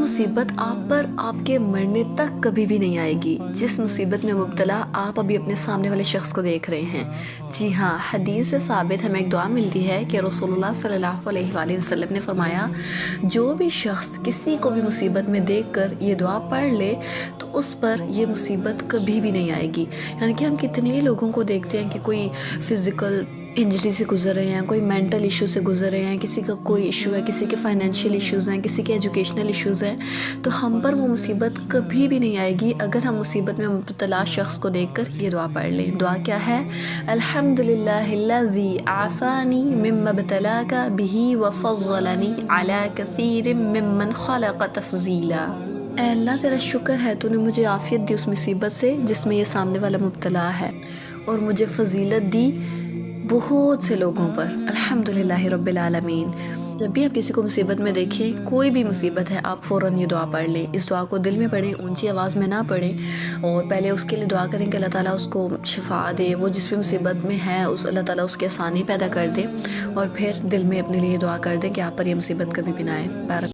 مصیبت آپ پر آپ کے مرنے تک کبھی بھی نہیں آئے گی جس مصیبت میں مبتلا آپ ابھی اپنے سامنے والے شخص کو دیکھ رہے ہیں۔ جی ہاں، حدیث سے ثابت ہمیں ایک دعا ملتی ہے کہ رسول اللہ صلی اللہ علیہ وآلہ وسلم نے فرمایا، جو بھی شخص کسی کو بھی مصیبت میں دیکھ کر یہ دعا پڑھ لے تو اس پر یہ مصیبت کبھی بھی نہیں آئے گی۔ یعنی کہ ہم کتنے لوگوں کو دیکھتے ہیں کہ کوئی فزیکل انجری سے گزر رہے ہیں، کوئی مینٹل ایشو سے گزر رہے ہیں، کسی کا کوئی ایشو ہے، کسی کے فائنینشیل ایشوز ہیں، کسی کے ایجوکیشنل ایشوز ہیں، تو ہم پر وہ مصیبت کبھی بھی نہیں آئے گی اگر ہم مصیبت میں مبتلا شخص کو دیکھ کر یہ دعا پڑھ لیں۔ دعا کیا ہے؟ الحمدللہ الذی عافانی مما ابتلاک بہ وفضلنی علی کثیر ممن خلق تفضیلا۔ اے اللہ تیرا شکر ہے تو نے مجھے عافیت دی اس مصیبت سے جس میں یہ سامنے والا مبتلا ہے، اور مجھے فضیلت دی بہت سے لوگوں پر۔ الحمدللہ رب العالمین۔ جب بھی آپ کسی کو مصیبت میں دیکھیں، کوئی بھی مصیبت ہے، آپ فوراً یہ دعا پڑھ لیں۔ اس دعا کو دل میں پڑھیں، اونچی آواز میں نہ پڑھیں، اور پہلے اس کے لیے دعا کریں کہ اللہ تعالیٰ اس کو شفا دے، وہ جس بھی مصیبت میں ہے اللہ تعالیٰ اس کی آسانی پیدا کر دے، اور پھر دل میں اپنے لیے دعا کر دیں کہ آپ پر یہ مصیبت کبھی بھی نہ آئے۔ بارک